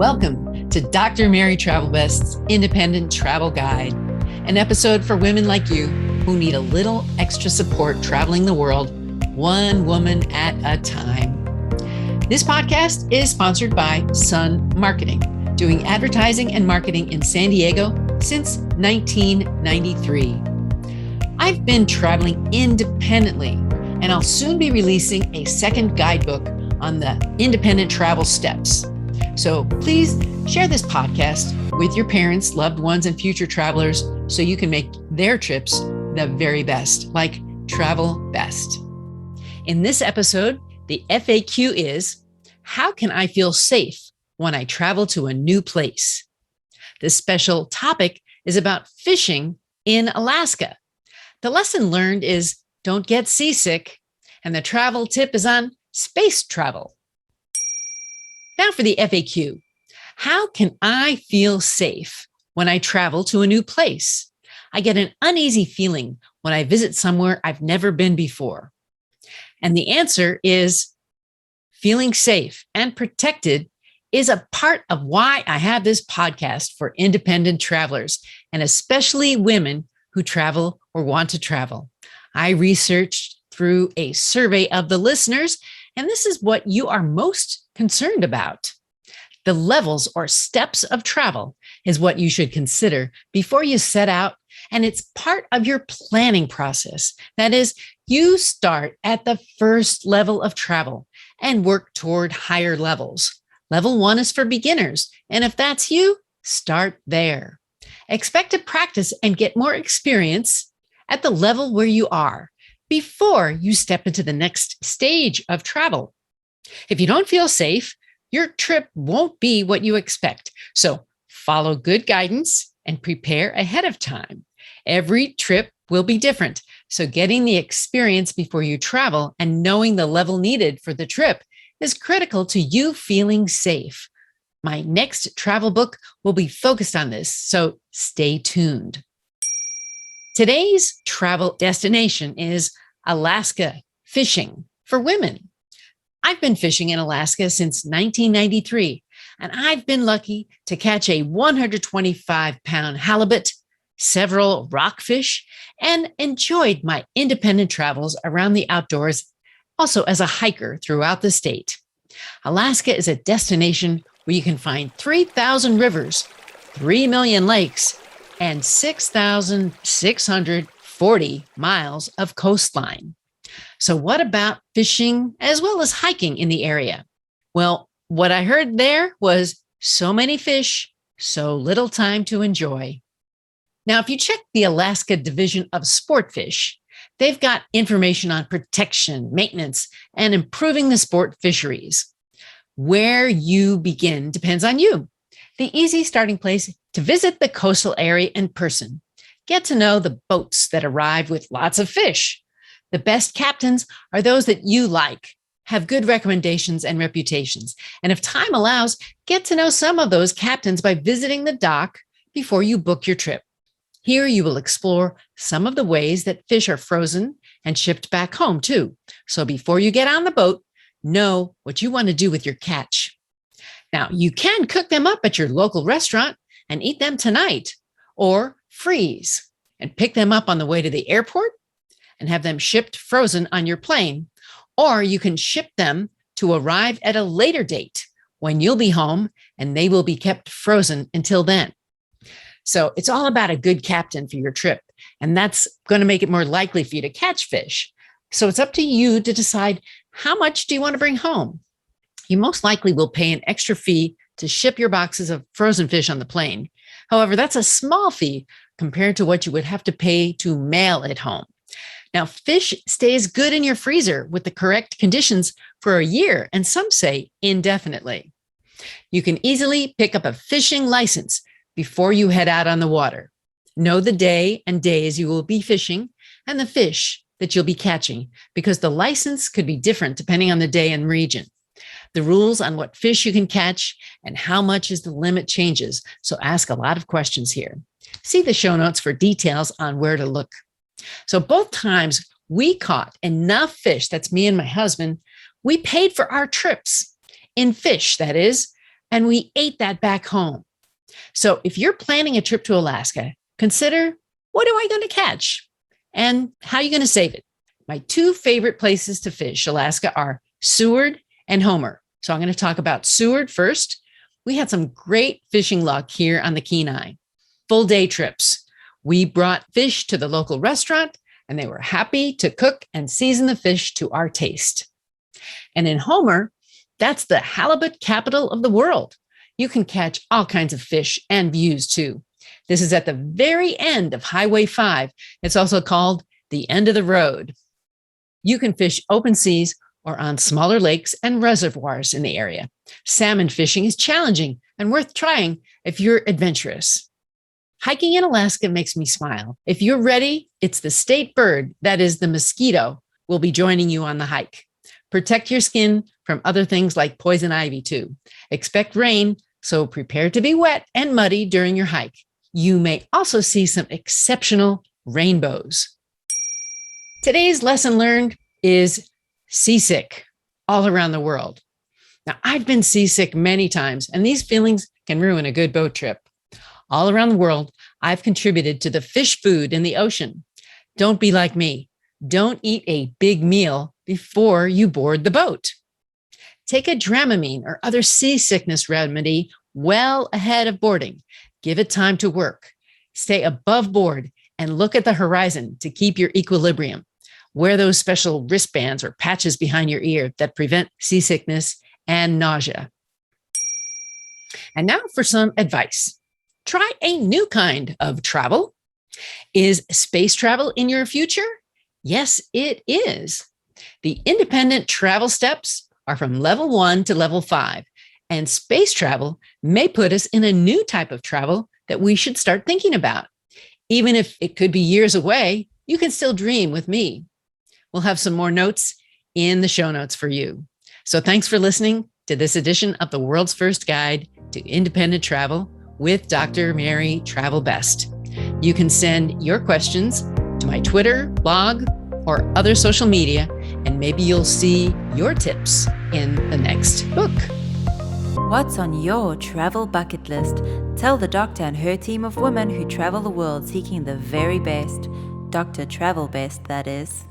Welcome to Dr. Mary Travelbest's Independent Travel Guide, an episode for women like you who need a little extra support traveling the world, one woman at a time. This podcast is sponsored by Sun Marketing, doing advertising and marketing in San Diego since 1993. I've been traveling independently, and I'll soon be releasing a second guidebook on the independent travel steps. So please share this podcast with your parents, loved ones, and future travelers so you can make their trips the very best, like Travelbest. In this episode, the FAQ is, how can I feel safe when I travel to a new place? This special topic is about fishing in Alaska. The lesson learned is don't get seasick, and the travel tip is on space travel. Now for the FAQ. How can I feel safe when I travel to a new place? I get an uneasy feeling when I visit somewhere I've never been before. And the answer is feeling safe and protected is a part of why I have this podcast for independent travelers, and especially women who travel or want to travel. I researched through a survey of the listeners, and this is what you are most concerned about. The levels or steps of travel is what you should consider before you set out, and it's part of your planning process. That is, you start at the first level of travel and work toward higher levels. Level 1 is for beginners, and if that's you, start there. Expect to practice and get more experience at the level where you are before you step into the next stage of travel. If you don't feel safe, your trip won't be what you expect. So follow good guidance and prepare ahead of time. Every trip will be different. So getting the experience before you travel and knowing the level needed for the trip is critical to you feeling safe. My next travel book will be focused on this, so stay tuned. Today's travel destination is Alaska fishing for women. I've been fishing in Alaska since 1993, and I've been lucky to catch a 125-pound halibut, several rockfish, and enjoyed my independent travels around the outdoors, also as a hiker throughout the state. Alaska is a destination where you can find 3,000 rivers, 3 million lakes, and 6,640 miles of coastline. So what about fishing as well as hiking in the area? Well, what I heard there was so many fish, so little time to enjoy. Now, if you check the Alaska Division of Sportfish, they've got information on protection, maintenance, and improving the sport fisheries. Where you begin depends on you. The easy starting place to visit the coastal area in person. Get to know the boats that arrive with lots of fish. The best captains are those that you like, have good recommendations and reputations. And if time allows, get to know some of those captains by visiting the dock before you book your trip. Here you will explore some of the ways that fish are frozen and shipped back home too. So before you get on the boat, know what you want to do with your catch. Now, you can cook them up at your local restaurant and eat them tonight, or freeze and pick them up on the way to the airport and have them shipped frozen on your plane. Or you can ship them to arrive at a later date when you'll be home and they will be kept frozen until then. So it's all about a good captain for your trip, and that's going to make it more likely for you to catch fish. So it's up to you to decide how much do you want to bring home. You most likely will pay an extra fee to ship your boxes of frozen fish on the plane. However, that's a small fee compared to what you would have to pay to mail it home. Now, fish stays good in your freezer with the correct conditions for a year, and some say indefinitely. You can easily pick up a fishing license before you head out on the water. Know the day and days you will be fishing and the fish that you'll be catching, because the license could be different depending on the day and region. The rules on what fish you can catch and how much is the limit changes, so ask a lot of questions here. See the show notes for details on where to look. So both times we caught enough fish, that's me and my husband, we paid for our trips in fish, that is, and we ate that back home. So if you're planning a trip to Alaska, consider, what am I going to catch? And how are you going to save it? My two favorite places to fish Alaska are Seward and Homer. So I'm going to talk about Seward first. We had some great fishing luck here on the Kenai. Full day trips. We brought fish to the local restaurant, and they were happy to cook and season the fish to our taste. And in Homer, that's the halibut capital of the world. You can catch all kinds of fish and views too. This is at the very end of Highway 5. It's also called the end of the road. You can fish open seas or on smaller lakes and reservoirs in the area. Salmon fishing is challenging and worth trying if you're adventurous. Hiking in Alaska makes me smile. If you're ready, it's the state bird, that is the mosquito, will be joining you on the hike. Protect your skin from other things like poison ivy too. Expect rain, so prepare to be wet and muddy during your hike. You may also see some exceptional rainbows. Today's lesson learned is seasick all around the world. Now, I've been seasick many times, and these feelings can ruin a good boat trip. All around the world, I've contributed to the fish food in the ocean. Don't be like me. Don't eat a big meal before you board the boat. Take a Dramamine or other seasickness remedy well ahead of boarding. Give it time to work. Stay above board and look at the horizon to keep your equilibrium. Wear those special wristbands or patches behind your ear that prevent seasickness and nausea. And now for some advice. Try a new kind of travel. Is space travel in your future? Yes, it is. The independent travel steps are from level 1 to level 5, and space travel may put us in a new type of travel that we should start thinking about. Even if it could be years away, you can still dream with me. We'll have some more notes in the show notes for you. So thanks for listening to this edition of the world's first guide to independent travel with Dr. Mary Travelbest. You can send your questions to my Twitter, blog, or other social media, and maybe you'll see your tips in the next book. What's on your travel bucket list? Tell the doctor and her team of women who travel the world seeking the very best. Dr. Travelbest, that is.